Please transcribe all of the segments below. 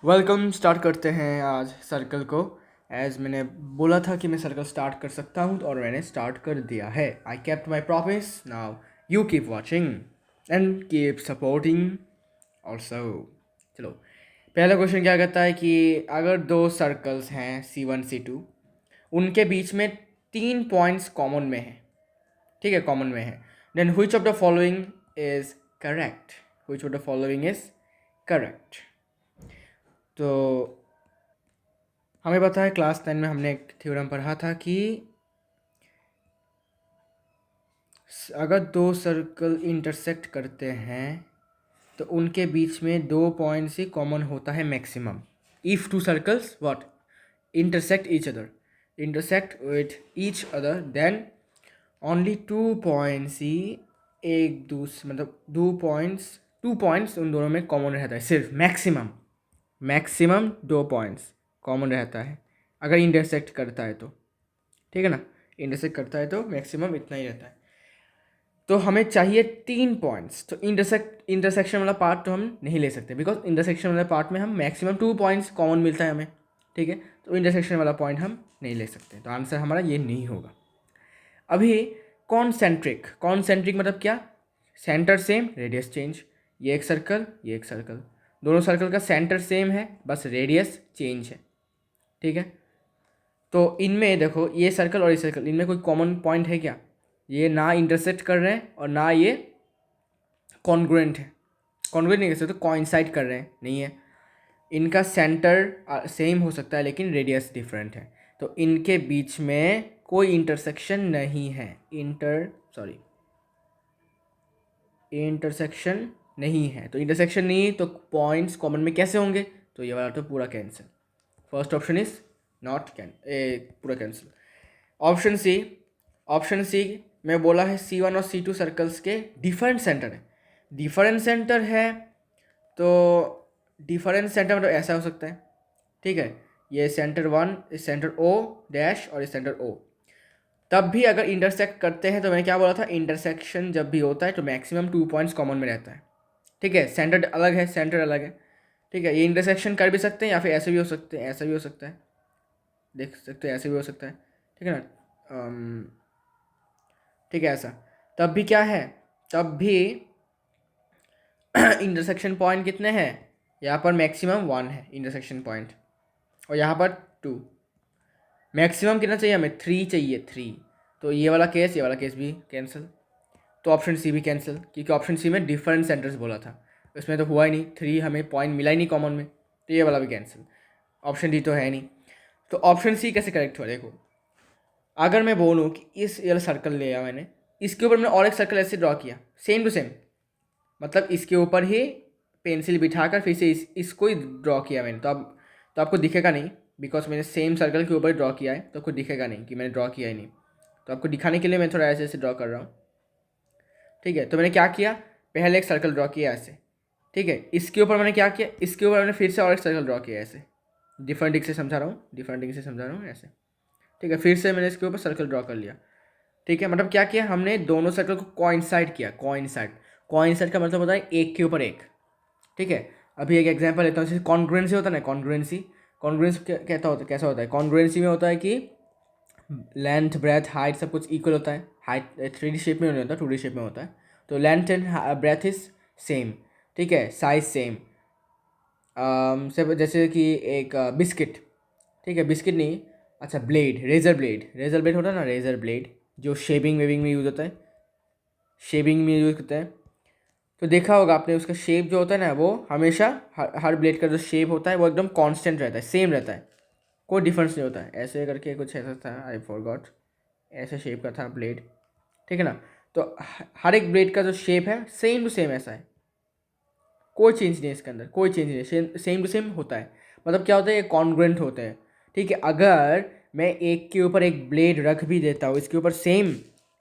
Welcome. Start करते हैं आज सर्कल को। एज मैंने बोला था कि मैं सर्कल स्टार्ट कर सकता हूँ और मैंने स्टार्ट कर दिया है। I kept my promise. Now you keep watching and keep supporting also. चलो, पहला क्वेश्चन क्या कहता है कि अगर दो सर्कल्स हैं C1 C2, उनके बीच में 3 पॉइंट्स कॉमन में है। ठीक है, कॉमन में है। Then which of the following is correct? Which of the following is correct? तो हमें पता है क्लास 10 में हमने एक थ्योरम पढ़ा था कि अगर दो सर्कल इंटरसेक्ट करते हैं तो उनके बीच में 2 पॉइंट्स ही कॉमन होता है maximum. If two circles what intersect with each other then only 2 points ही एक दूसरे मतलब 2 पॉइंट्स उन दोनों में कॉमन रहता है। सिर्फ मैक्सिमम 2 पॉइंट्स कॉमन रहता है अगर इंटरसेक्ट करता है तो। ठीक है ना, इंटरसेक्ट करता है तो मैक्सिमम इतना ही रहता है। तो हमें चाहिए 3 पॉइंट्स। तो इंटरसेक्शन वाला पार्ट तो हम नहीं ले सकते, बिकॉज इंटरसेक्शन वाले पार्ट में हम मैक्सिमम 2 पॉइंट्स कॉमन मिलता है हमें। ठीक है, तो इंटरसेक्शन वाला पॉइंट हम नहीं ले सकते, तो आंसर हमारा ये नहीं होगा। अभी कॉन्सेंट्रिक मतलब क्या? Centre same, radius change. ये एक सर्कल, ये एक सर्कल, दोनों सर्कल का सेंटर सेम है, बस रेडियस चेंज है। ठीक है, तो इनमें देखो, ये सर्कल और ये सर्कल, इनमें कोई कॉमन पॉइंट है क्या? ये ना इंटरसेक्ट कर रहे हैं और ना ये कॉन्ग्रुएंट है। कॉन्ग्रुएंट नहीं कह सकते, कोइंसाइड कर रहे हैं, नहीं है। इनका सेंटर सेम हो सकता है लेकिन रेडियस डिफरेंट है, तो इनके बीच में कोई इंटरसेक्शन नहीं है। इंटरसेक्शन नहीं है, तो इंटरसेक्शन नहीं तो पॉइंट्स कॉमन में कैसे होंगे? तो ये वाला तो पूरा cancel. First option is not पूरा कैंसिल। ऑप्शन सी में बोला है C1 और C2 सर्कल्स के डिफरेंट सेंटर है। डिफरेंट सेंटर है तो डिफरेंट सेंटर मतलब ऐसा हो सकता है। ठीक है, ये सेंटर 1, इस सेंटर O डैश और इस सेंटर O। तब भी अगर इंटरसेक्ट करते हैं तो मैंने क्या बोला था, इंटरसेक्शन जब भी होता है तो मैक्सिमम 2 पॉइंट्स कॉमन में रहता है। ठीक है, सेंटर अलग है, सेंटर अलग है। ठीक है, ये इंटरसेक्शन कर भी सकते हैं या फिर ऐसे भी हो सकते हैं, ऐसा भी हो सकता है, देख सकते हैं, ऐसे भी हो सकता है। ठीक है ना, ठीक है ऐसा। तब भी क्या है, तब भी इंटरसेक्शन पॉइंट कितने हैं? यहाँ पर मैक्सिमम 1 है इंटरसेक्शन पॉइंट और यहाँ पर 2। मैक्सिमम कितना चाहिए हमें? 3 चाहिए, 3। तो ये वाला केस भी कैंसिल। तो ऑप्शन सी भी कैंसिल, क्योंकि ऑप्शन सी में डिफरेंट सेंटर्स बोला था, इसमें तो हुआ ही नहीं, 3 हमें पॉइंट मिला ही नहीं कॉमन में, तो ये वाला भी कैंसिल। ऑप्शन डी तो है नहीं, तो ऑप्शन सी कैसे करेक्ट हुआ? देखो, अगर मैं बोलूँ कि इस वाला सर्कल लिया मैंने, इसके ऊपर मैंने और एक सर्कल ऐसे ड्रॉ किया, सेम टू सेम, मतलब इसके ऊपर ही पेंसिल बिठाकर फिर से इसको ही ड्रॉ किया मैंने, तो आपको दिखेगा नहीं, बिकॉज मैंने सेम सर्कल के ऊपर ड्रॉ किया है, तो आपको दिखेगा नहीं कि मैंने ड्रॉ किया ही नहीं। तो आपको दिखाने के लिए मैं थोड़ा ऐसे ऐसे ड्रॉ कर रहा हूँ। ठीक है, तो मैंने क्या किया, पहले एक सर्कल ड्रॉ किया ऐसे। ठीक है, इसके ऊपर मैंने क्या किया, इसके ऊपर मैंने फिर से और एक सर्कल ड्रॉ किया ऐसे। डिफरेंट से समझा रहा हूँ ऐसे। ठीक है, फिर से मैंने इसके ऊपर सर्कल ड्रॉ कर लिया। ठीक है, मतलब क्या किया हमने, दोनों सर्कल को कोइंसाइड किया। कोइंसाइड का मतलब होता है एक के ऊपर एक। ठीक है, अभी एक एग्जांपल लेता हूँ, जैसे कॉन्ग्रुएंसी होता है ना, कॉन्ग्रुएंसी कहता होता कैसा होता है? कॉन्ग्रुएंसी में होता है कि लेंथ ब्रेथ हाइट सब कुछ इक्वल होता है। हाइट 3D शेप में नहीं होता, 2D शेप में होता है। तो length and breadth is same. ठीक है, साइज सेम। सब जैसे कि एक बिस्किट। ठीक है, बिस्किट नहीं, अच्छा रेजर ब्लेड होता है ना, रेजर ब्लेड जो शेविंग वेविंग में यूज़ होता है, शेविंग में यूज़ करता है। तो देखा होगा आपने, उसका शेप जो होता है ना, वो हमेशा हर ब्लेड का जो शेप होता है वो एकदम कांस्टेंट रहता है, सेम रहता है, कोई डिफरेंस नहीं होता है। ऐसे करके कुछ ऐसा था, आई फॉरगॉट, ऐसे शेप का था ब्लेड। ठीक है ना, तो हर एक ब्लेड का जो शेप है सेम टू सेम ऐसा है, कोई चेंज नहीं है इसके अंदर, कोई चेंज नहीं है, सेम टू सेम होता है। मतलब क्या होता है, ये कॉन्ग्रुएंट होते हैं। ठीक है, अगर मैं एक के ऊपर एक ब्लेड रख भी देता हूँ, इसके ऊपर सेम,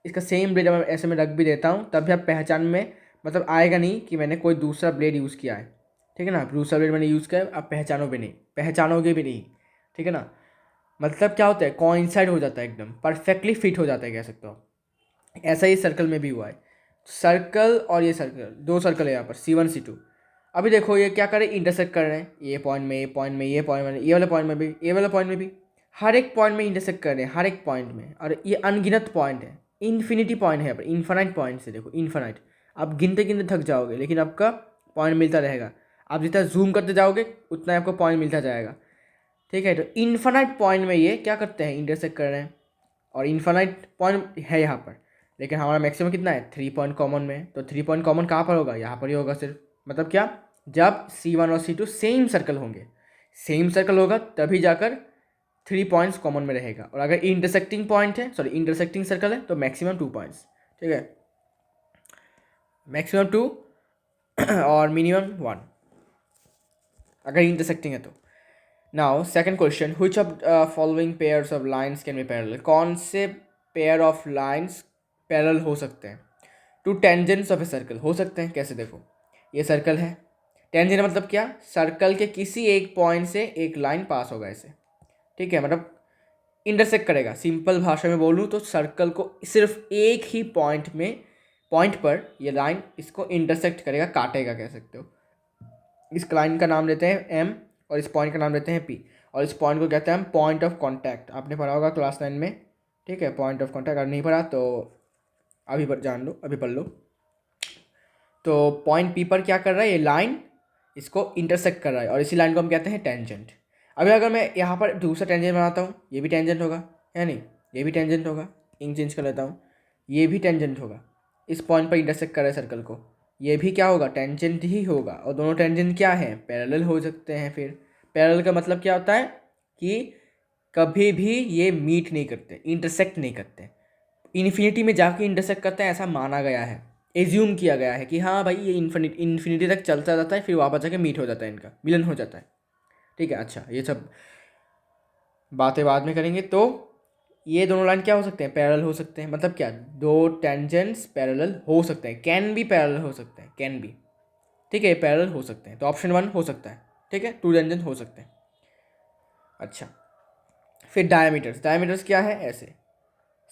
इसका सेम ब्लेड ऐसे में रख भी देता हूँ, तब भी आप पहचान में मतलब आएगा नहीं कि मैंने कोई दूसरा ब्लेड यूज़ किया है। ठीक है ना, दूसरा ब्लेड मैंने यूज़ किया है, आप पहचानोगे भी नहीं। ठीक है ना, मतलब क्या होता है, कोइंसाइड हो जाता है, एकदम परफेक्टली फिट हो जाता है, कह सकते हो। ऐसा ही सर्कल में भी हुआ है। सर्कल और ये सर्कल, 2 सर्कल है यहाँ पर C1 C2। अभी देखो ये क्या करे, इंटरसेक्ट कर रहे हैं, ये पॉइंट में, ये पॉइंट में, ये पॉइंट में, ये वाले पॉइंट में भी, ये वाले पॉइंट में भी, हर एक पॉइंट में इंटरसेक्ट कर रहे हैं, हर एक पॉइंट में। और ये अनगिनत पॉइंट है, इन्फिनिटी पॉइंट है, इन्फानाइट पॉइंट से देखो, इन्फानाइट। आप गिनते गिनते थक जाओगे, लेकिन आपका पॉइंट मिलता रहेगा। आप जितना जूम करते जाओगे उतना आपको पॉइंट मिलता जाएगा, ठीक है। तो इन्फानाइट पॉइंट में ये क्या करते हैं, इंटरसेक्ट कर रहे हैं, और इन्फानाइट पॉइंट है यहाँ पर, लेकिन हमारा मैक्सिमम कितना है, 3 पॉइंट कॉमन में। तो 3 पॉइंट कॉमन कहाँ पर होगा, यहाँ पर ही होगा सिर्फ। मतलब क्या, जब C1 और C2 सेम सर्कल होंगे, सेम सर्कल होगा तभी जाकर 3 पॉइंट्स कॉमन में रहेगा। और अगर इंटरसेक्टिंग पॉइंट है, सॉरी इंटरसेक्टिंग सर्कल है, तो मैक्सिमम 2 पॉइंट्स, ठीक है, मैक्सिमम 2 और मिनिमम 1 अगर इंटरसेक्टिंग है तो। Now second question, which of following pairs of lines can be parallel, कौन से पेयर ऑफ लाइंस पैरेलल हो सकते हैं to tangents of a circle, हो सकते हैं कैसे, देखो ये सर्कल है, टेंजेंट मतलब क्या, सर्कल के किसी एक पॉइंट से एक लाइन पास होगा ऐसे, ठीक है, मतलब इंटरसेक्ट करेगा। सिंपल भाषा में बोलूँ तो सर्कल को सिर्फ एक ही पॉइंट पर ये लाइन इसको इंटरसेक्ट करेगा, काटेगा कह सकते हो। इस लाइन का नाम लेते हैं एम, और इस पॉइंट का नाम लेते हैं पी, और इस पॉइंट को कहते हैं हम पॉइंट ऑफ कॉन्टैक्ट। आपने पढ़ा होगा क्लास 9 में, ठीक है, पॉइंट ऑफ कॉन्टैक्ट। अगर नहीं पढ़ा तो अभी जान लो, अभी पढ़ लो। तो पॉइंट पी पर क्या कर रहा है, ये लाइन इसको इंटरसेक्ट कर रहा है, और इसी लाइन को हम कहते हैं टेंजेंट। अभी अगर मैं यहाँ पर दूसरा टेंजेंट बनाता हूँ, ये भी टेंजेंट होगा, है नहीं, ये भी टेंजेंट होगा, इंक चेंज कर लेता हूँ, ये भी टेंजेंट होगा, इस पॉइंट पर इंटरसेक्ट कर रहा है सर्कल को, ये भी क्या होगा, टेंजेंट ही होगा। और दोनों टेंजेंट क्या है, पैरेलल हो सकते हैं। फिर पैरेलल का मतलब क्या होता है कि कभी भी ये मीट नहीं करते, इंटरसेक्ट नहीं करते, इन्फिनिटी में जाके इंटरसेक्ट करते हैं, ऐसा माना गया है, एज्यूम किया गया है कि हाँ भाई ये इन्फिनिटी तक चलता जाता है, फिर वापस जाके मीट हो जाता है, इनका मिलन हो जाता है, ठीक है। अच्छा, ये सब बातें बाद में करेंगे। तो ये दोनों लाइन क्या हो सकते हैं, पैरेलल हो सकते हैं। मतलब क्या, दो टेंजेंट्स पैरेलल हो सकते हैं, कैन भी पैरेलल हो सकते हैं, कैन भी, ठीक है, पैरेलल हो सकते हैं। तो ऑप्शन 1 हो सकता है, ठीक है, 2 टेंजेंट हो सकते हैं। अच्छा, फिर डायमीटर्स क्या है, ऐसे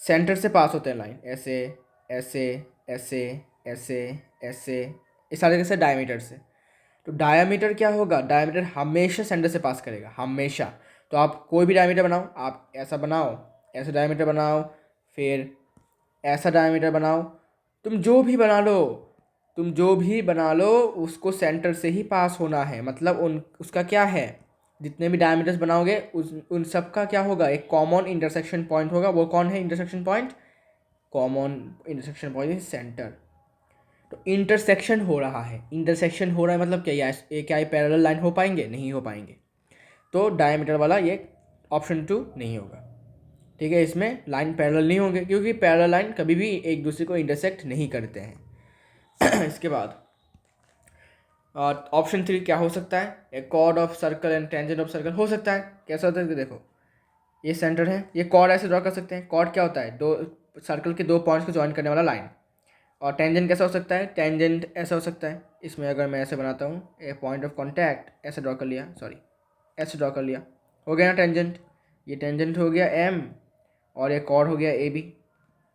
सेंटर से पास होते हैं लाइन, ऐसे ऐसे ऐसे ऐसे ऐसे, ये सारे कैसे, डायमीटर से। तो डायमीटर क्या होगा, डायमीटर हमेशा सेंटर से पास करेगा, हमेशा। तो आप कोई भी डायमीटर बनाओ, आप ऐसा बनाओ, ऐसा डायमीटर बनाओ, फिर ऐसा डायमीटर बनाओ, तुम जो भी बना लो उसको सेंटर से ही पास होना है। मतलब उसका क्या है, जितने भी डायमीटर्स बनाओगे उन सब का क्या होगा, एक कॉमन इंटरसेक्शन पॉइंट होगा। वो कौन है intersection point, common intersection point is centre. तो इंटरसेक्शन हो रहा है, मतलब क्या, ये क्या ये पैरेलल लाइन हो पाएंगे, नहीं हो पाएंगे। तो डायमीटर वाला ये ऑप्शन 2 नहीं होगा, ठीक है, इसमें लाइन पैरेलल नहीं होंगे, क्योंकि पैरेलल लाइन कभी भी एक दूसरे को इंटरसेक्ट नहीं करते हैं। इसके बाद और ऑप्शन 3 क्या हो सकता है, a chord of circle and tangent of circle हो सकता है। कैसा होता है कि देखो ये सेंटर है, ये कॉर्ड ऐसे ड्रॉ कर सकते हैं। कॉर्ड क्या होता है, दो सर्कल के दो पॉइंट्स को ज्वाइन करने वाला लाइन। और टेंजेंट कैसा हो सकता है, टेंजेंट ऐसा हो सकता है, इसमें अगर मैं ऐसे बनाता हूँ, ए पॉइंट ऑफ कॉन्टैक्ट ऐसे ड्रॉ कर लिया, सॉरी ऐसे ड्रॉ कर लिया, हो गया ना टेंजेंट। ये टेंजेंट हो गया एम, और ये कॉर्ड हो गया ए बी,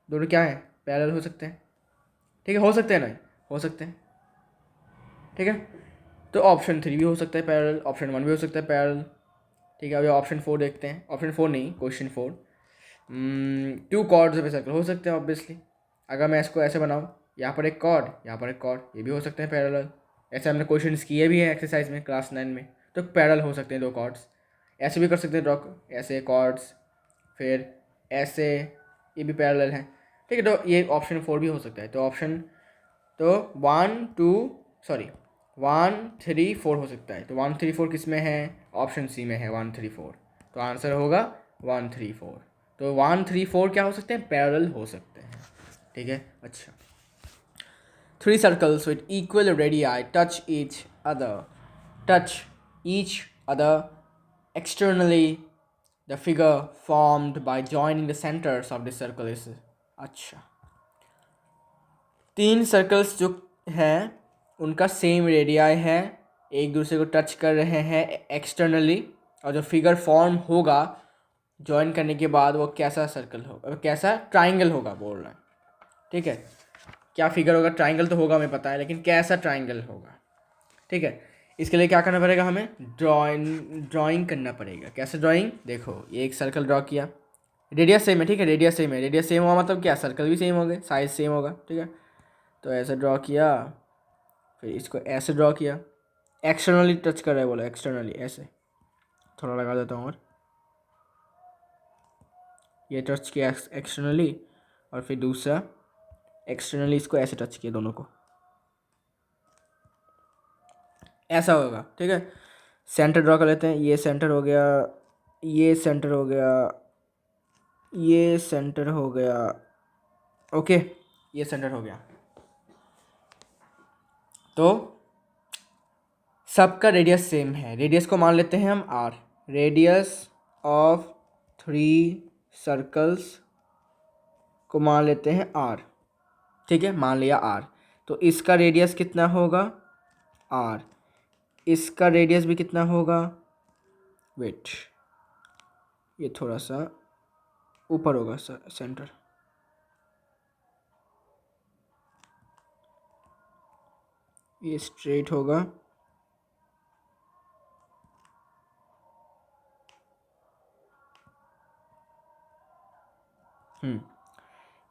दोनों क्या है, पैरेलल हो सकते हैं, ठीक है, हो सकते हैं ना, हो सकते हैं, ठीक है। तो ऑप्शन 3 भी हो सकता है पैरेलल, ऑप्शन 1 भी हो सकता है पैरेलल, ठीक है। अभी ऑप्शन 4 देखते हैं, ऑप्शन 4 नहीं, question 4। 2 chords of a circle हो सकते हैं ऑब्वियसली। अगर मैं इसको ऐसे बनाऊँ, यहाँ पर एक कॉर्ड, यहाँ पर एक कॉर्ड, ये भी हो सकते हैं पैरेलल। ऐसे हमने क्वेश्चंस किए भी हैं एक्सरसाइज में क्लास 9 में। तो पैरेलल हो सकते हैं 2 कॉर्ड्स, ऐसे भी कर सकते हैं ड्रॉ, ऐसे कॉर्ड्स, फिर ऐसे, ये भी पैरेलल है, ठीक है। तो ये ऑप्शन 4 भी हो सकता है। तो ऑप्शन, तो 1 3 4 हो सकता है। तो 1 3 4 किस में है, ऑप्शन सी में है, 1 3 4। तो आंसर होगा 1 3 4। तो 1 3 4 क्या हो सकते हैं, पैरेलल हो सकते हैं, ठीक है। अच्छा, 3 circles with equal radii touch each other externally, the figure formed by joining the centres of the circle is. अच्छा, 3 सर्कल्स जो हैं उनका सेम रेडियाई है, एक दूसरे को टच कर रहे हैं एक्सटर्नली, और जो फिगर फॉर्म होगा जॉइन करने के बाद वो कैसा सर्कल होगा, कैसा ट्राइंगल होगा बोल रहा है, ठीक है। क्या फिगर होगा, ट्राइंगल तो होगा हमें पता है, लेकिन कैसा ट्राइंगल होगा, ठीक है। इसके लिए क्या करना पड़ेगा, हमें ड्राइंग करना पड़ेगा। कैसे ड्राइंग, देखो ये एक सर्कल ड्रॉ किया, रेडियस सेम है, ठीक है, रेडियस सेम है, रेडियस सेम हुआ मतलब क्या, सर्कल भी सेम हो गए, साइज सेम होगा, ठीक है। तो ऐसे ड्रॉ किया, फिर इसको ऐसे ड्रॉ किया, एक्सटर्नली टच कर रहा है बोला, एक्सटर्नली ऐसे थोड़ा लगा देता हूँ, और ये टच किया एक्सटर्नली, और फिर दूसरा एक्सटर्नली इसको ऐसे टच किया, दोनों को ऐसा होगा, ठीक है। सेंटर ड्रॉ कर लेते हैं, ये सेंटर हो गया, ये सेंटर हो गया, ये सेंटर हो गया, ओके, ये सेंटर हो गया। तो सबका रेडियस सेम है, रेडियस को मान लेते हैं हम आर, रेडियस ऑफ 3 सर्कल्स को मान लेते हैं आर, ठीक है, मान लिया आर। तो इसका रेडियस कितना होगा, आर, इसका रेडियस भी कितना होगा, वेट, ये थोड़ा सा ऊपर होगा सेंटर, ये स्ट्रेट होगा,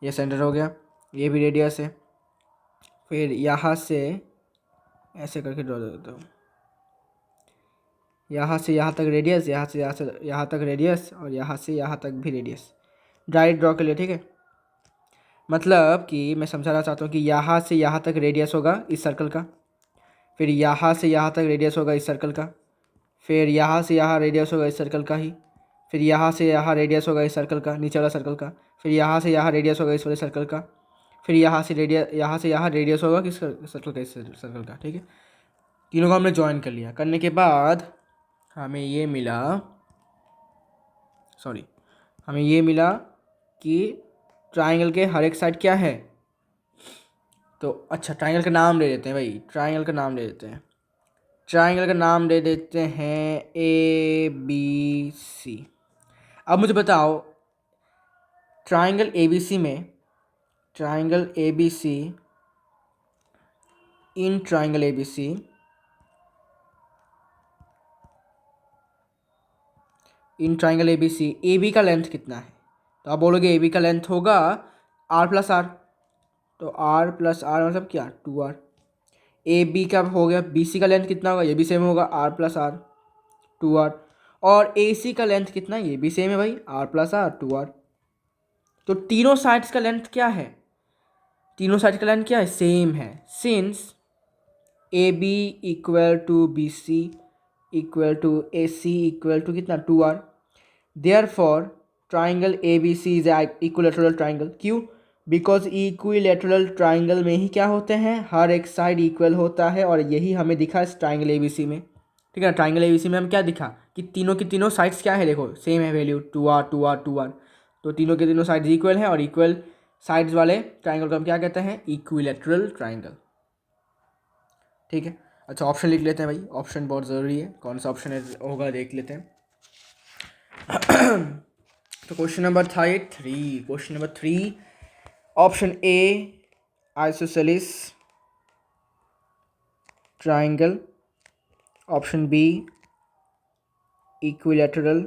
ये सेंटर हो गया, ये भी रेडियस है। फिर यहाँ से ऐसे करके ड्रॉ देता हूँ, यहाँ से यहाँ तक रेडियस, यहाँ से यहाँ तक रेडियस, और यहाँ से यहाँ तक भी रेडियस, डायरेक्ट ड्रॉ कर लिया, ठीक है। मतलब कि मैं समझाना चाहता हूँ कि यहाँ से यहाँ तक रेडियस होगा इस सर्कल का, फिर यहाँ से यहाँ तक रेडियस होगा इस सर्कल का, फिर यहाँ से यहाँ रेडियस होगा इस सर्कल का ही, फिर यहाँ से यहाँ रेडियस होगा इस सर्कल का, नीचे वाला सर्कल का, फिर यहाँ से यहाँ रेडियस होगा इस वाले सर्कल का, फिर यहाँ से यहाँ रेडियस होगा किस सर्कल का, इस सर्कल का, ठीक है। तीनों को हमने ज्वाइन कर लिया, करने के बाद हमें ये मिला, हमें ये मिला कि ट्राइंगल के हर एक साइड क्या है। तो अच्छा, ट्राइंगल का नाम दे देते हैं भाई, ट्राइंगल का नाम दे देते हैं, ट्राइंगल का नाम दे देते हैं ABC। अब मुझे बताओ, ट्राइंगल ABC में, triangle ABC, in triangle ABC AB का लेंथ कितना है। तो आप बोलोगे AB का लेंथ होगा R प्लस आर, तो R प्लस आर मतलब क्या, 2R। AB का हो गया, BC का लेंथ कितना होगा, ये भी सेम होगा, R प्लस आर, 2R। और AC का लेंथ कितना है, ये भी सेम है भाई, R प्लस आर, 2R। तो तीनों साइड्स का लेंथ क्या है, तीनों साइड का लेंथ क्या है, सेम है। Since AB equal to BC equal to AC equal to कितना, 2R, therefore triangle ABC is equilateral triangle. क्यों, बिकॉज इक्विलैटरल ट्राइंगल में ही क्या होते हैं, हर एक साइड इक्वल होता है, और यही हमें दिखा इस ट्राइंगल ABC में, ठीक है। ट्राइंगल ABC में हम क्या दिखा कि तीनों की तीनों साइड्स क्या है, देखो सेम है वैल्यू, 2R 2R 2R। तो तीनों के तीनों साइड्स इक्वल हैं, और इक्वल साइड्स वाले ट्राइंगल को हम क्या कहते हैं, इक्विलैटरल ट्राइंगल, ठीक है। अच्छा, ऑप्शन लिख लेते हैं भाई, ऑप्शन बहुत ज़रूरी है, कौन सा ऑप्शन होगा देख लेते हैं। तो क्वेश्चन नंबर था ये 3, question number 3, option A isosceles triangle, option B equilateral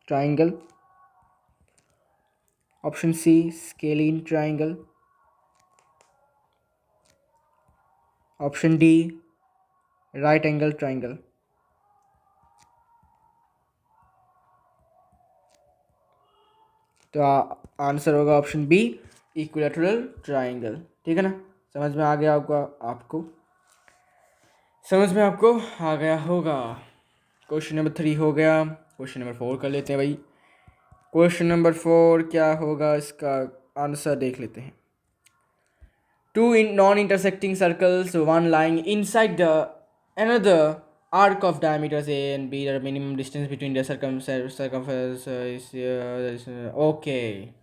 triangle, option C scalene triangle, option D right angle triangle. तो आंसर होगा ऑप्शन B इक्विलैटरल ट्राइंगल, ठीक है ना। समझ में आ गया आपको समझ में आपको आ गया होगा। क्वेश्चन नंबर 3 हो गया, क्वेश्चन नंबर 4 कर लेते हैं भाई। क्वेश्चन नंबर 4 क्या होगा, इसका आंसर देख लेते हैं। 2 non intersecting circles, one lying inside the another arc of diameters A and B, the minimum distance between the circumference is okay।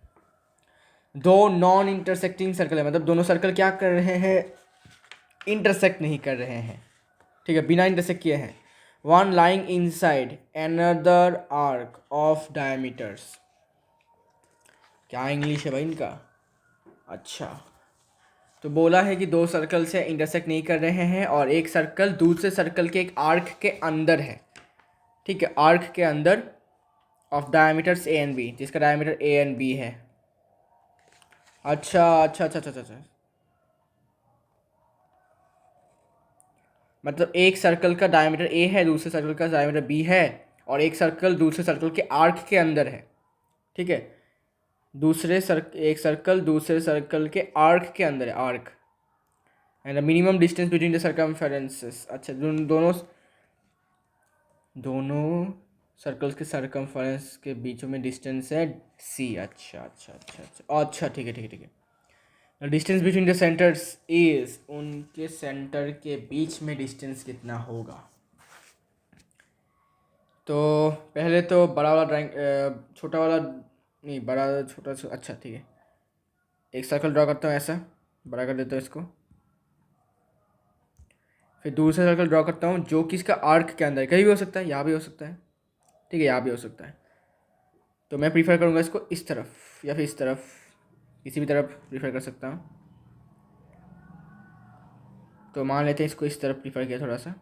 दो नॉन इंटरसेक्टिंग सर्कल है, मतलब दोनों सर्कल क्या कर रहे हैं, इंटरसेक्ट नहीं कर रहे हैं, ठीक है, बिना इंटरसेक्ट किए हैं। One lying inside another arc of diameters, क्या इंग्लिश है भाई इनका। अच्छा, तो बोला है कि दो सर्कल से इंटरसेक्ट नहीं कर रहे हैं और एक सर्कल दूसरे सर्कल के एक आर्क के अंदर है, ठीक है, आर्क के अंदर of diameters A and B, जिसका डायमीटर ए एंड बी है। अच्छा अच्छा अच्छा अच्छा अच्छा, मतलब एक सर्कल का डायमीटर ए है, दूसरे सर्कल का डायमीटर बी है, और एक सर्कल दूसरे सर्कल के आर्क के अंदर है, ठीक है, एक सर्कल दूसरे सर्कल के आर्क के अंदर है, arc, and the minimum distance between the circumferences. अच्छा, दोनों दोनों सर्कल्स के सर्कमफेरेंस के बीच में डिस्टेंस है सी। अच्छा अच्छा अच्छा अच्छा अच्छा, ठीक है ठीक है ठीक है। Distance between the centres is, उनके सेंटर के बीच में डिस्टेंस कितना होगा। तो पहले तो बड़ा वाला ड्राइंग, छोटा वाला नहीं, बड़ा छोटा, अच्छा ठीक है, एक सर्कल ड्रॉ करता हूँ ऐसा, बड़ा कर देता हूँ इसको, फिर दूसरा सर्कल ड्रॉ करता हूँ जो कि इसका आर्क के अंदर है, कहीं भी हो सकता है, यहाँ भी हो सकता है, ठीक है, यहाँ भी हो सकता है। तो मैं प्रीफर करूँगा इसको इस तरफ या फिर इस तरफ, किसी भी तरफ प्रीफर कर सकता हूँ। तो मान लेते हैं इसको इस तरफ प्रीफर किया थोड़ा सा,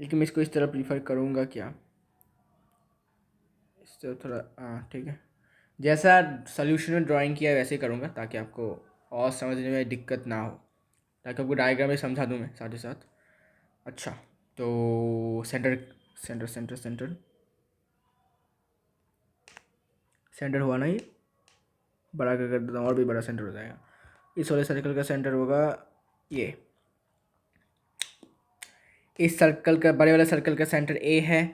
लेकिन मैं इसको इस तरफ प्रीफर करूँगा क्या, इस तरफ थोड़ा, हाँ ठीक है, जैसा सोल्यूशन में ड्राइंग किया वैसे ही करूँगा ताकि आपको और समझने में दिक्कत ना हो, ताकि आपको डायग्राम में समझा दूँ मैं साथ ही साथ। अच्छा, तो centre centre centre centre centre हुआ ना, ये बड़ा कर देता हूँ और भी बड़ा सेंटर हो जाएगा। इस वाले सर्कल का सेंटर होगा ये, इस सर्कल का, बड़े वाले सर्कल का सेंटर ए है,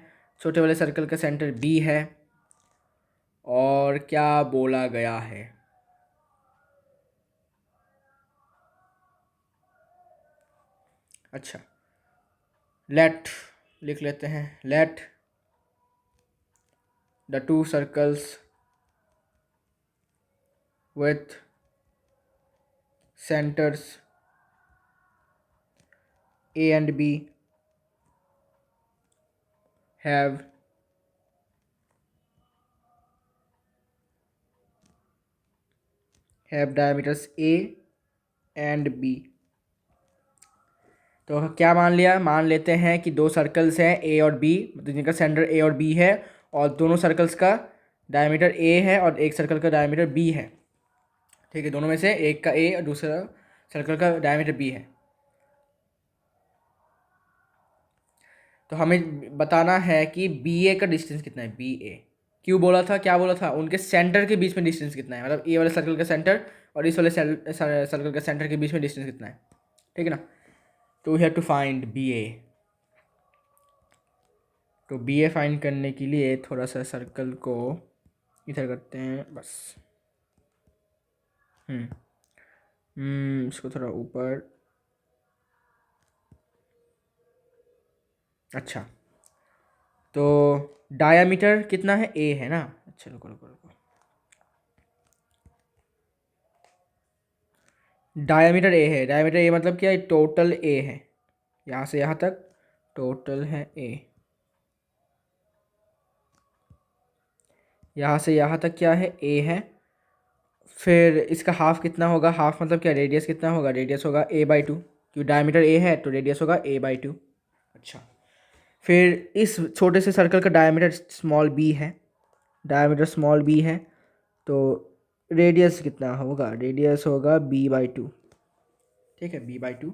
छोटे वाले सर्कल का सेंटर बी है, और क्या बोला गया है, अच्छा लेट लिख लेते हैं, let the two circles with centers A and B have diameters A and B। तो क्या मान लिया, मान लेते हैं कि दो सर्कल्स हैं A और B, मतलब जिनका सेंटर A और B है, और दोनों सर्कल्स का डायमीटर A है और एक सर्कल का डायमीटर B है, ठीक है, दोनों में से एक का A और दूसरा सर्कल का डायमीटर B है। तो हमें बताना है कि BA का डिस्टेंस कितना है, BA क्यों बोला था, क्या बोला था, उनके सेंटर के बीच में डिस्टेंस कितना है, मतलब ए वाले सर्कल का सेंटर और इस वाले सर्कल का सेंटर के बीच में डिस्टेंस कितना है, ठीक है ना। तो we have to find BA। तो BA फाइंड करने के लिए थोड़ा सा सर्कल को इधर करते हैं बस, इसको थोड़ा ऊपर, अच्छा, तो डायामीटर कितना है, A है ना, अच्छा रुको रुको रुको, डायमीटर A है, डायमीटर A मतलब क्या है, टोटल A है, यहाँ से यहाँ तक टोटल है A, यहाँ से यहाँ तक क्या है, A है। फिर इसका हाफ कितना होगा, हाफ मतलब क्या, रेडियस कितना होगा, रेडियस होगा A/2, क्योंकि डायमीटर A है तो रेडियस होगा A/2। अच्छा, फिर इस छोटे से सर्कल का डायमीटर स्मॉल b है, डायमीटर स्मॉल b है, तो रेडियस कितना होगा, रेडियस होगा B/2, ठीक है, B/2।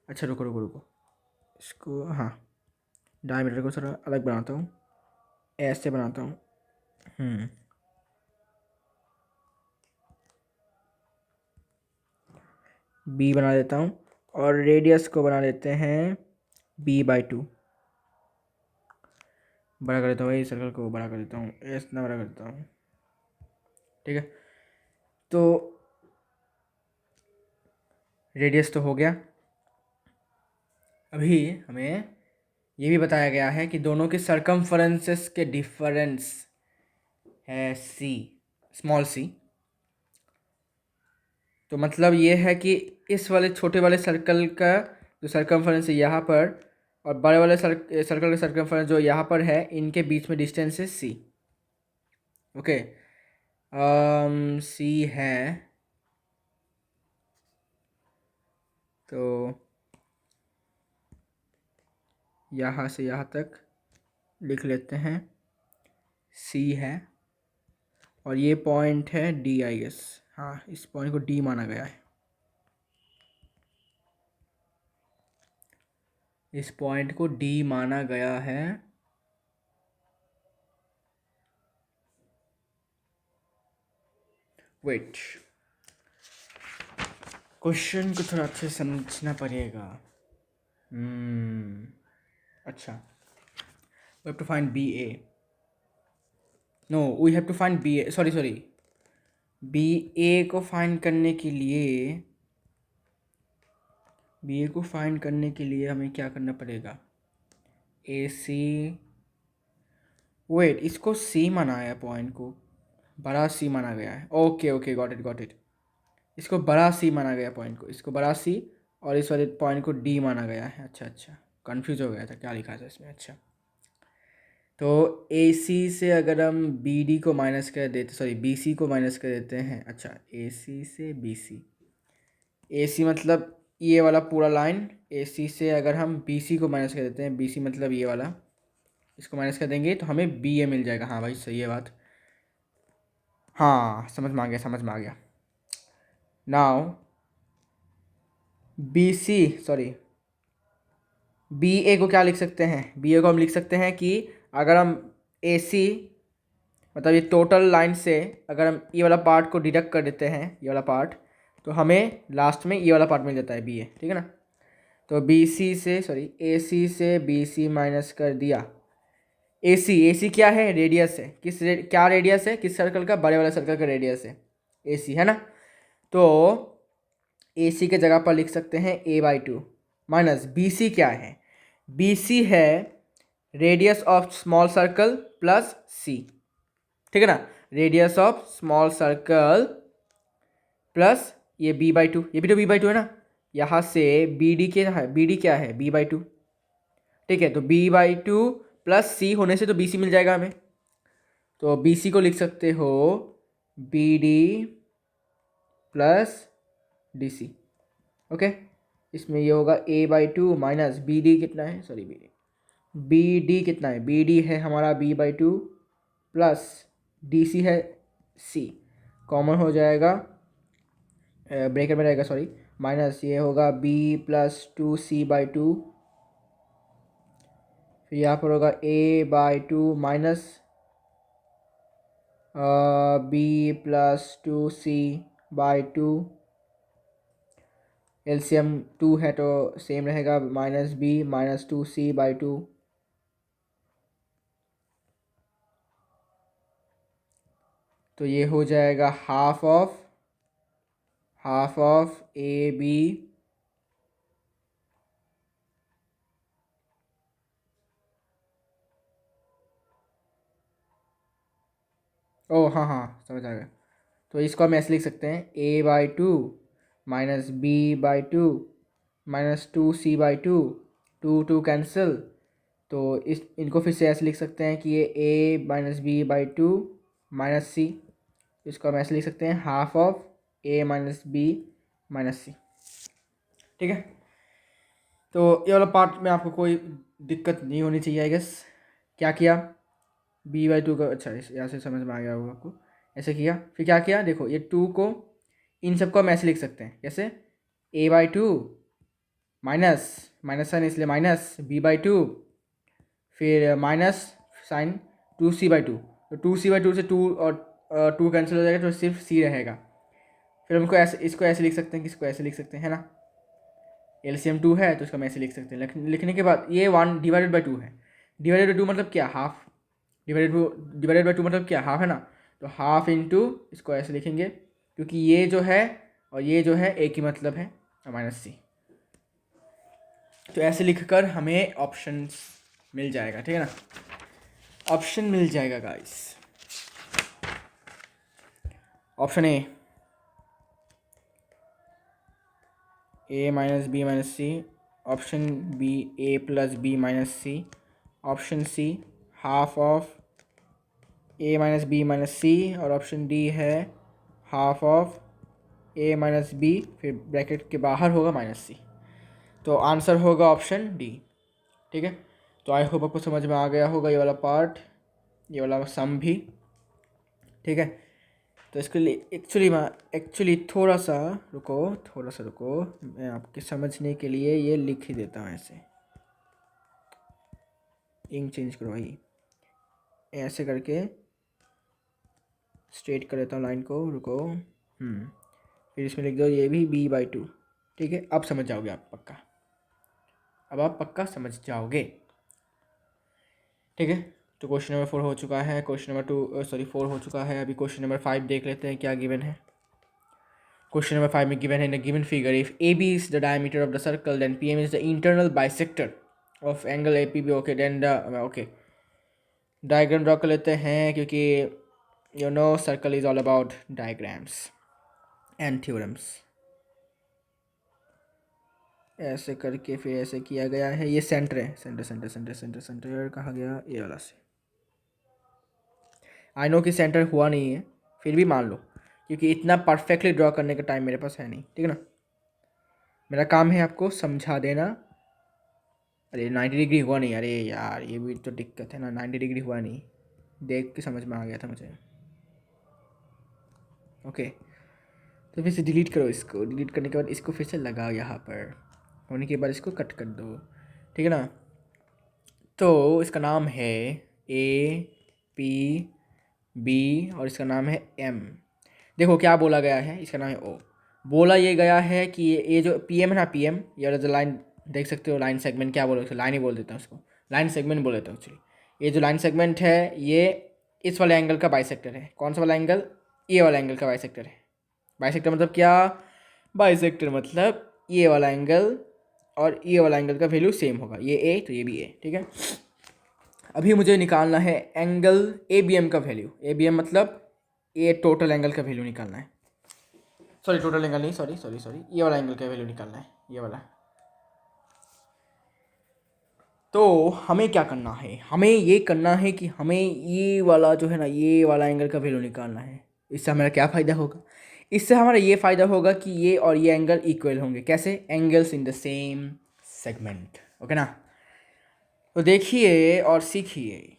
अच्छा रुको रुको रुको, इसको, हाँ, डायमीटर को थोड़ा अलग बनाता हूँ, ऐसे बनाता हूँ, B बना देता हूँ, और रेडियस को बना देते हैं B/2, बड़ा कर देता हूँ, इस सर्कल को बड़ा कर देता हूँ, इतना बड़ा कर देता हूँ, ठीक है। तो रेडियस तो हो गया। अभी हमें ये भी बताया गया है कि दोनों के सर्कमफरेंसेस के डिफरेंस है C, स्मॉल c। तो मतलब ये है कि इस वाले छोटे वाले सर्कल का जो सर्कमफरेंस है यहाँ पर, और बड़े वाले सर्कल का सर्कमफरेंस जो यहाँ पर है, इनके बीच में डिस्टेंस है C, ओके। C है तो यहाँ से यहाँ तक लिख लेते हैं C है और ये पॉइंट है D आई गेस। हाँ, इस पॉइंट को D माना गया है। इस पॉइंट को D माना गया है। वेट, क्वेश्चन को थोड़ा अच्छे से समझना पड़ेगा। अच्छा, we have to find BA. No, we have to find BA. Sorry, BA को फाइंड करने के लिए हमें क्या करना पड़ेगा? AC, वेट, इसको C माना है, पॉइंट को बड़ा C माना गया है। Okay, got it. इसको बड़ा C माना गया, पॉइंट को, इसको बड़ा C, और इस वाले पॉइंट को D माना गया है। अच्छा, कंफ्यूज हो गया था क्या लिखा था इसमें। अच्छा, तो AC से अगर हम BD को माइनस कर देते, सॉरी BC को माइनस कर देते हैं। अच्छा, AC से BC, AC मतलब ये वाला पूरा लाइन। AC से अगर हम BC को माइनस कर देते हैं, BC मतलब ये वाला, इसको माइनस कर देंगे तो हमें BA मिल जाएगा। हाँ भाई, सही है बात। हाँ, समझ में आ गया। नाउ BA को क्या लिख सकते हैं? BA को हम लिख सकते हैं कि अगर हम AC मतलब ये टोटल लाइन से अगर हम ये वाला पार्ट को डिडक्ट कर देते हैं, ये वाला पार्ट, तो हमें लास्ट में ये वाला पार्ट मिल जाता है, BA। ठीक है ना? तो AC से BC माइनस कर दिया। AC क्या है? रेडियस है। क्या रेडियस है? किस सर्कल का? बड़े वाले सर्कल का रेडियस है AC, है ना? तो AC के जगह पर लिख सकते हैं A/2 माइनस BC क्या है? BC है radius of small circle plus C। ठीक है ना? Radius of small circle plus ये B/2, ये भी तो B/2 है ना? यहाँ से BD क्या है? B/2। ठीक है, तो B/2 प्लस C होने से तो BC मिल जाएगा हमें। तो BC को लिख सकते हो BD प्लस DC। ओके, इसमें ये होगा A/2 माइनस BD कितना है? सॉरी, BD कितना है? BD है हमारा B/2 प्लस DC है C। कॉमन हो जाएगा, ब्रेकर में रहेगा, सॉरी, माइनस ये होगा B प्लस 2C/2। फिर यहाँ पर होगा A/2 minus B plus 2C/2। LCM 2 है तो सेम रहेगा, माइनस B माइनस 2C/2। तो ये हो जाएगा हाफ ऑफ AB हाँ, समझ आ गया। तो इसको हम ऐसे लिख सकते हैं A/2 minus B/2 minus 2C/2, 2 cancel. तो इनको फिर से ऐसे लिख सकते हैं कि ये A minus B/2 minus C। इसको हम ऐसे लिख सकते हैं half of A minus B minus C। ठीक है, तो ये वाला पार्ट में आपको कोई दिक्कत नहीं होनी चाहिए, आई गेस। क्या किया? B/2 का, अच्छा, यहाँ से समझ में आ गया होगा आपको। ऐसे किया, फिर क्या किया? देखो, ये 2 को, इन सबको हम ऐसे लिख सकते हैं, कैसे? A/2 माइनस साइन इसलिए माइनस B/2, फिर माइनस साइन 2C/2। तो 2C/2 से 2 और 2 कैंसिल हो जाएगा, तो सिर्फ C रहेगा। फिर हमको इसको ऐसे लिख सकते हैं, किसको ऐसे लिख सकते हैं, है ना? एलसीएम 2 है तो इसको हम ऐसे लिख सकते हैं। लिखने के बाद ये 1/2 है। डिवाइडेड बाई 2 मतलब क्या? हाफ। डिवाइडेड बाई 2 मतलब क्या? हाफ, है ना? तो हाफ इंटू, इसको ऐसे लिखेंगे क्योंकि ये जो है और ये जो है एक ही मतलब है, माइनस C। तो ऐसे लिखकर हमें ऑप्शन मिल जाएगा। ठीक है ना? ऑप्शन मिल जाएगा guys. Option A minus B minus C। Option B A plus B minus C। Option C half of A minus B minus C। और ऑप्शन D है half of A minus B, फिर bracket के बाहर होगा minus C। तो answer होगा option D. ठीक है, तो आई होप आपको समझ में आ गया होगा ये वाला पार्ट, ये वाला सम भी। ठीक है, तो इसके लिए एक्चुअली थोड़ा सा रुको, मैं आपके समझने के लिए ये लिख ही देता हूँ। ऐसे इंक चेंज करो भाई, ऐसे करके स्ट्रेट कर देता हूँ लाइन को। रुको, फिर इसमें लिख दो ये भी b/2। ठीक है, अब समझ जाओगे आप पक्का, अब आप पक्का समझ जाओगे। ठीक है, तो क्वेश्चन नंबर 4 हो चुका है, क्वेश्चन नंबर 4 हो चुका है। अभी क्वेश्चन नंबर 5 देख लेते हैं क्या गिवन है। क्वेश्चन नंबर 5 में गिवन है, in the given figure if AB is the diameter of the circle then PM is the internal bisector of angle APB। Okay, then okay diagram draw कर लेते हैं, क्योंकि you know circle is all about diagrams and theorems. ऐसे करके फिर ऐसे किया गया है, ये सेंटर है, सेंटर कहाँ गया, ये वाला से। आई नो कि सेंटर हुआ नहीं है, फिर भी मान लो, क्योंकि इतना परफेक्टली ड्रॉ करने का टाइम मेरे पास है नहीं। ठीक है ना, मेरा काम है आपको समझा देना। अरे 90 डिग्री हुआ नहीं, अरे यार ये भी तो दिक्कत है ना, 90 डिग्री हुआ नहीं, देख के समझ में आ गया था मुझे। ओके, तो फिर से डिलीट करो इसको, डिलीट करने के बाद इसको फिर से लगाओ यहाँ पर, होने के बाद इसको कट कर दो। ठीक है ना, तो इसका नाम है APB और इसका नाम है M। देखो क्या बोला गया है, इसका नाम है O। बोला ये गया है कि ये जो PM है ना, PM ये वाला जो लाइन देख सकते हो, लाइन सेगमेंट क्या बोलो, लाइन ही बोल देता हूँ उसको, लाइन सेगमेंट बोल देता हूँ एक्चुअली। ये जो लाइन सेगमेंट है ये इस वाले एंगल का बाइसेक्टर है। कौन सा वाला एंगल, ये वाला एंगल का बाइसेक्टर है। बाइसेक्टर मतलब क्या, बाइसेक्टर मतलब ये वाला एंगल और ये वाला एंगल का वैल्यू सेम होगा, ये A तो ये भी A। ठीक है, अभी मुझे निकालना है एंगल ABM का वैल्यू। ABM मतलब ये टोटल एंगल का वैल्यू निकालना है, सॉरी टोटल एंगल नहीं, सॉरी ये वाला एंगल का वैल्यू निकालना है, ये वाला। तो हमें क्या करना है, हमें ये करना है कि हमें ये वाला जो है ना, ये वाला एंगल का वैल्यू निकालना है। इससे हमारा क्या फ़ायदा होगा, इससे हमारा ये फ़ायदा होगा कि ये और ये एंगल इक्वल होंगे। कैसे, angles in the same segment. Okay ना, तो देखिए और सीखिए,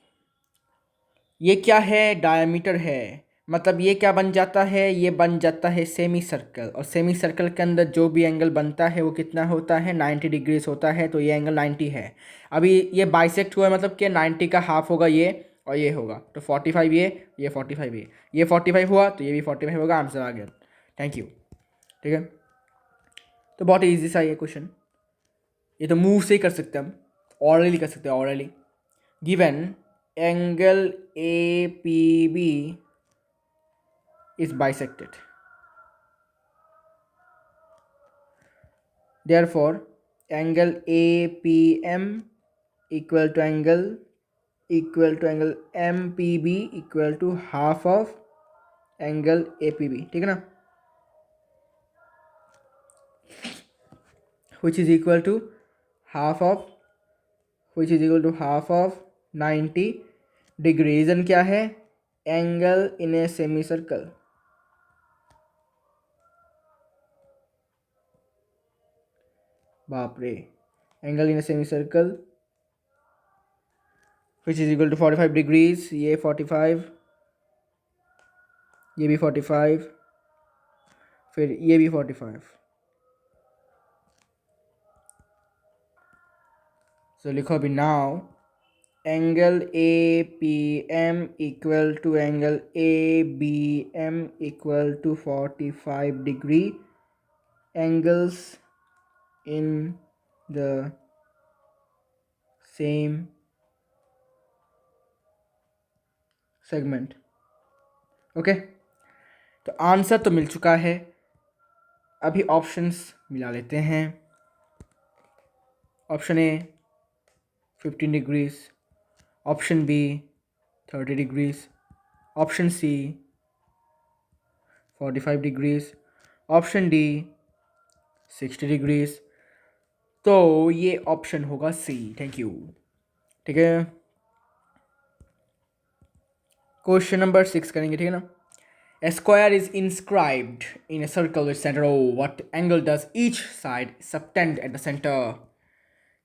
ये क्या है, डायमीटर है, मतलब ये क्या बन जाता है, ये बन जाता है सेमी सर्कल, और सेमी सर्कल के अंदर जो भी एंगल बनता है वो कितना होता है, 90 डिग्रीज होता है। तो ये एंगल 90 है। अभी ये बाइसेक्ट हुआ है, मतलब कि 90 का हाफ होगा ये और ये होगा, तो 45 ये 45 ये 45 हुआ तो ये भी 45 होगा। आंसर आ गया, थैंक यू। ठीक है, तो बहुत ईजी सा ये क्वेश्चन, ये तो मुंह से ही कर सकते हैं हम, ऑरली कर सकते हैं, hourly. Given angle APB is bisected, therefore angle APM equal to angle MPB equal to half of angle APB। ठीक है ना, which is equal to half of 90 degree. Reason क्या है, angle in a semicircle. बाप रे, angle in a semicircle which is equal to 45 degrees. ये 45, ये भी 45, फिर ये भी 45। सो लिखो अभी, now angle APM equal to angle ABM equal to 45 degree. Angles in the same segment. Okay, तो आंसर तो मिल चुका है, अभी ऑप्शंस मिला लेते हैं। Option A 15 degrees, option B 30 degrees, option C 45 degrees, option D 60 degrees. तो ये ऑप्शन होगा C। Thank you. ठीक है, क्वेश्चन नंबर 6 करेंगे। ठीक है ना, A square is inscribed in a circle with center O. What angle does each side subtend at the center?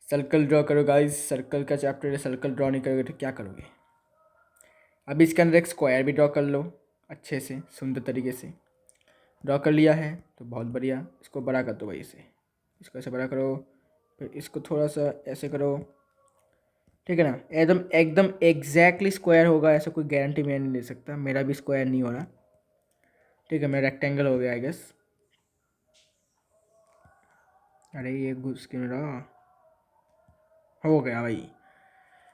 Circle draw करो गाइस, सर्कल का चैप्टर है, सर्कल ड्रॉ नहीं करोगे तो क्या करोगे? अभी इसके अंदर एक स्क्वायर भी ड्रॉ कर लो अच्छे से, सुंदर तरीके से। ड्रॉ कर लिया है तो बहुत बढ़िया, इसको बड़ा कर दो भाई, इसे इसको ऐसे बड़ा करो, फिर इसको थोड़ा सा ऐसे करो, ठीक है ना? एकदम एकदम एग्जैक्टली स्क्वायर होगा ऐसा कोई गारंटी मैं नहीं दे सकता, मेरा भी स्क्वायर नहीं हो रहा, ठीक है? मेरा रेक्टेंगल हो गया आई गेस। अरे ये घुस के मेरा हो गया भाई,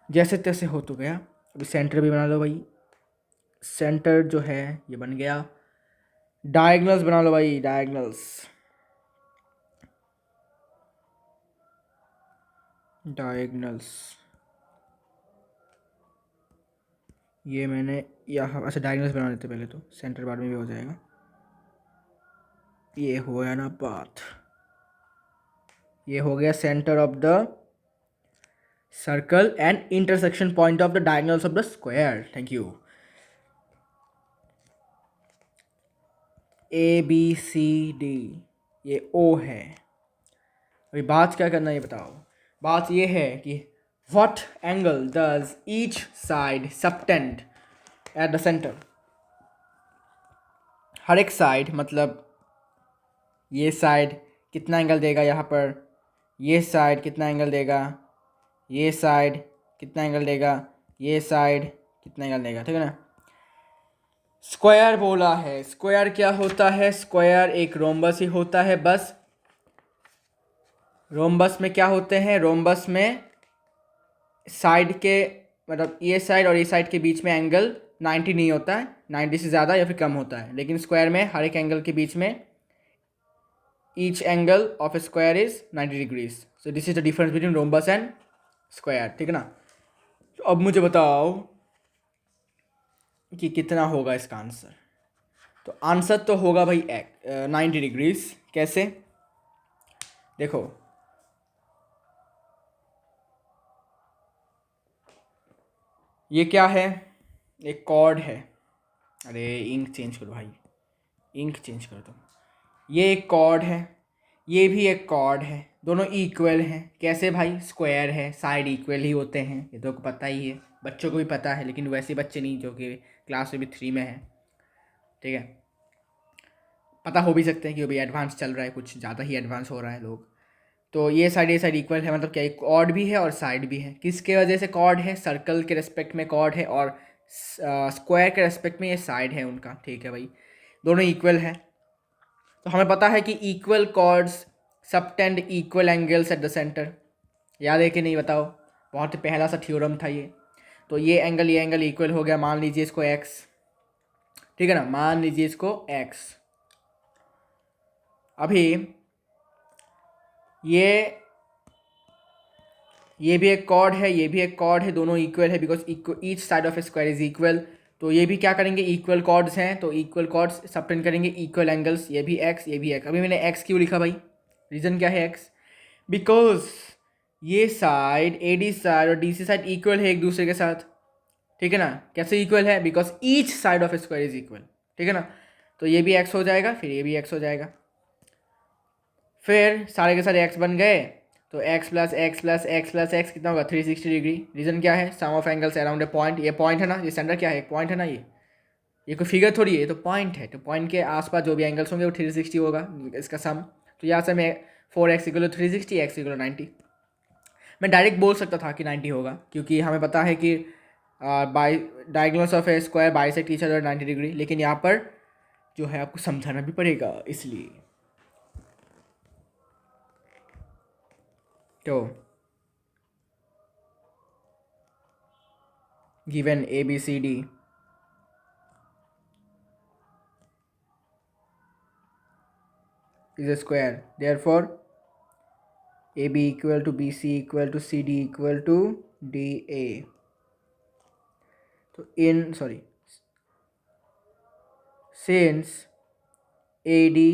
जैसे तैसे हो तो गया। अभी सेंटर भी बना लो भाई, सेंटर जो है ये बन गया। डायगनल्स बना लो भाई, डायगनल्स, डायगनल्स ये मैंने यहाँ, अच्छा डायगनल्स बना लेते पहले, तो सेंटर बाद में भी हो जाएगा। ये हो गया ना बात, ये हो गया centre of the circle and intersection point of the diagonals of the square. Thank you. ABCD ये O है। अभी बात क्या करना है ये बताओ। बात ये है कि what angle does each side subtend at the centre. हर एक साइड मतलब ये साइड कितना एंगल देगा यहाँ पर, ये साइड कितना एंगल देगा, ये साइड कितना एंगल देगा, ये साइड कितना एंगल देगा, ठीक है ना? स्क्वायर बोला है, स्क्वायर क्या होता है? स्क्वायर एक रोम्बस ही होता है बस। रोम्बस में क्या होते हैं? रोम्बस में साइड के मतलब ये साइड और ये साइड के बीच में एंगल 90 नहीं होता है, 90 से ज़्यादा या फिर कम होता है। लेकिन स्क्वायर में हर एक एंगल के बीच में each angle of A square is 90 degrees. So this is the difference between rhombus and square, ठीक है ना? तो अब मुझे बताओ कि कितना होगा इसका आंसर। तो आंसर तो होगा भाई 90 डिग्रीज। कैसे? देखो, ये क्या है? एक कॉर्ड है। अरे इंक चेंज करो भाई, इंक चेंज कर दो। ये एक कॉर्ड है, ये भी एक कॉर्ड है, दोनों इक्वल हैं। कैसे भाई? स्क्वायर है, साइड इक्वल ही होते हैं, ये तो पता ही है, बच्चों को भी पता है, लेकिन वैसे बच्चे नहीं जो कि क्लास में भी 3 में है, ठीक है? पता हो भी सकते हैं कि अभी एडवांस चल रहा है, कुछ ज़्यादा ही एडवांस हो रहा है लोग। तो ये साइड इक्वल है, मतलब क्या, एक कॉर्ड भी है और साइड भी है। किसके वजह से कॉर्ड है? सर्कल के रेस्पेक्ट में कॉर्ड है और स्क्वायर के रेस्पेक्ट में ये साइड है उनका, ठीक है भाई? दोनों इक्वल है। तो हमें पता है कि equal chords subtend equal angles at the centre. याद है कि नहीं बताओ? बहुत ही पहला सा थ्योरम था ये। तो ये एंगल इक्वल हो गया, मान लीजिए इसको x, ठीक है ना? मान लीजिए इसको x। अभी ये भी एक कॉर्ड है, ये भी एक कॉर्ड है, दोनों इक्वल है because each side of A square is equal. तो ये भी क्या करेंगे? इक्वल कॉर्ड्स हैं तो इक्वल कॉर्ड्स सबटेंड करेंगे इक्वल एंगल्स। ये भी x, ये भी x। अभी मैंने x क्यों लिखा भाई? रीज़न क्या है x? बिकॉज ये साइड AD साइड और DC साइड इक्वल है एक दूसरे के साथ, ठीक है ना? कैसे इक्वल है? Because each side of A square is equal, ठीक है ना? तो ये भी x हो जाएगा, फिर ये भी x हो जाएगा, फिर सारे के सारे x बन गए। तो x plus x plus x plus x कितना होगा? 360 डिग्री। रीज़न क्या है? Sum of angles around a point. ये पॉइंट है ना, ये सेंटर क्या है? पॉइंट है ना, ये कोई फिगर थोड़ी है, ये तो पॉइंट है। तो पॉइंट के आसपास जो भी एंगल्स होंगे वो 360 होगा इसका सम। तो यहाँ से मैं 4x इक्वल 360, x इक्वल 90। मैं डायरेक्ट बोल सकता था कि 90 होगा, क्योंकि हमें पता है कि by diagonals of A square bisect each other 90 degree. लेकिन यहाँ पर जो है आपको समझाना भी पड़ेगा, इसलिए। तो given ABCD is a square, therefore AB equal to BC equal to CD equal to DA. So since AD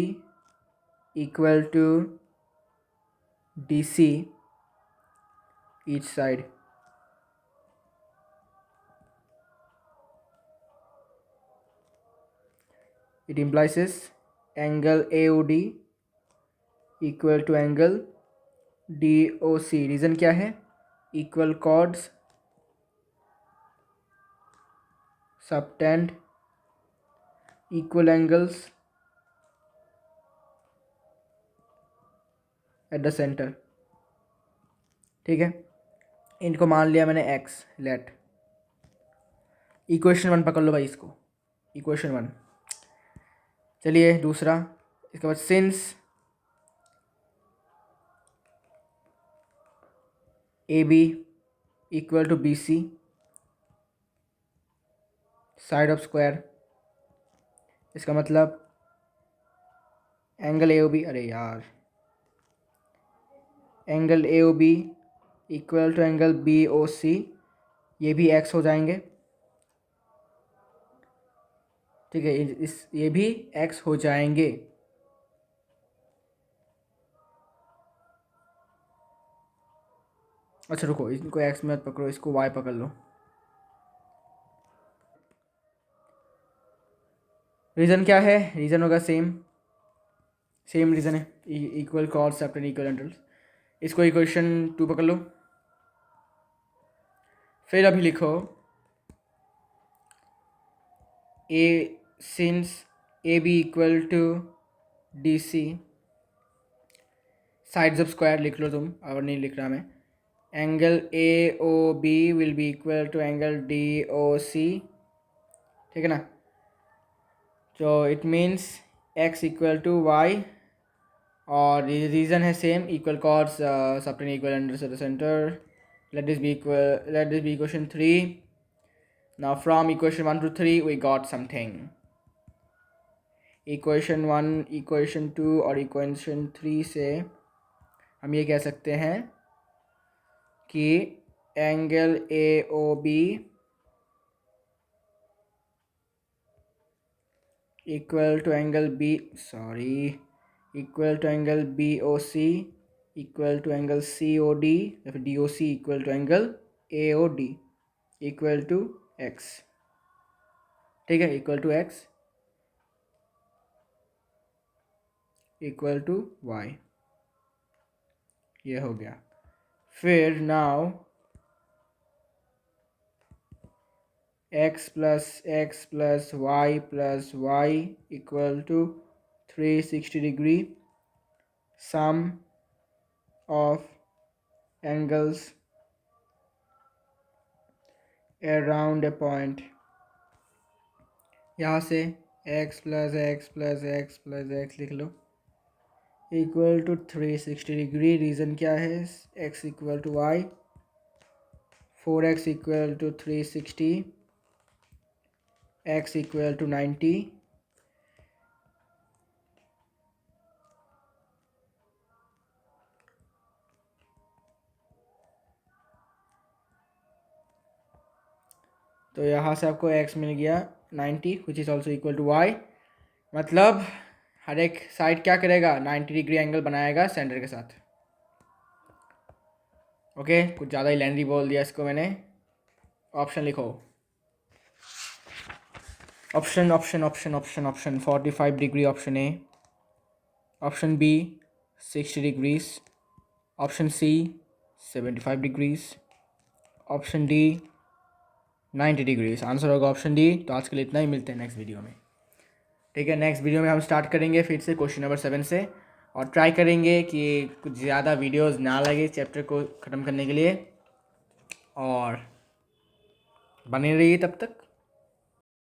equal to DC each side, it implies angle AOD equal to angle DOC। Reason क्या है? Equal chords subtend equal angles at the centre. ठीक है, इनको मान लिया मैंने x। Let equation 1 पकड़ लो भाई इसको, इक्वेशन 1। चलिए दूसरा, इसके बाद since AB equal to BC side of square, इसका मतलब एंगल AOB, अरे यार, angle AOB equal to angle BOC, ये भी x हो जाएंगे। ठीक है, ये भी x हो जाएंगे। अच्छा रुको, इनको x मत पकड़ो, इसको y पकड़ लो। रीज़न क्या है? रीज़न होगा सेम रीज़न है, equal chord separate equal angles. इसको इक्वेशन 2 पकड़ लो। फिर अभी लिखो since AB equal to DC sides of square लिख लो तुम, और नहीं लिख रहा मैं। Angle AOB will be equal to angle DOC। ठीक है ना? तो it means x equal to y, और रीज़न है same, equal chords subtend equal under the centre. let this be equation 3. Now from equation 1 to 3 we got something. equation 1, equation 2 और equation 3 से हम ये कह सकते हैं कि angle AOB equal to angle BOC equal to angle COD, या फिर DOC equal to angle AOD equal to x। ठीक है, equal to x equal to y, ये हो गया। फिर now x plus y equal to 360 degree sum of angles around a point. यहाँ से x लिख लो इक्वल टू 360 डिग्री। रीज़न क्या है? x equal to y, 4x equal to 360, x equal to 90। तो यहाँ से आपको x मिल गया 90 which is also equal to y। मतलब हर एक साइड क्या करेगा? 90 डिग्री एंगल बनाएगा सेंटर के साथ। ओके, कुछ ज़्यादा ही लेंदी बोल दिया इसको मैंने। ऑप्शन लिखो, option 45 degree option A, option B 60 degrees, option C 75 degrees, option D 90 degrees. Answer होगा ऑप्शन D। तो आज के लिए इतना ही, मिलते हैं नेक्स्ट वीडियो में। ठीक है, नेक्स्ट वीडियो में हम स्टार्ट करेंगे फिर से क्वेश्चन नंबर 7 से, और ट्राई करेंगे कि कुछ ज़्यादा वीडियोस ना लगे चैप्टर को ख़त्म करने के लिए, और बने रहिए तब तक।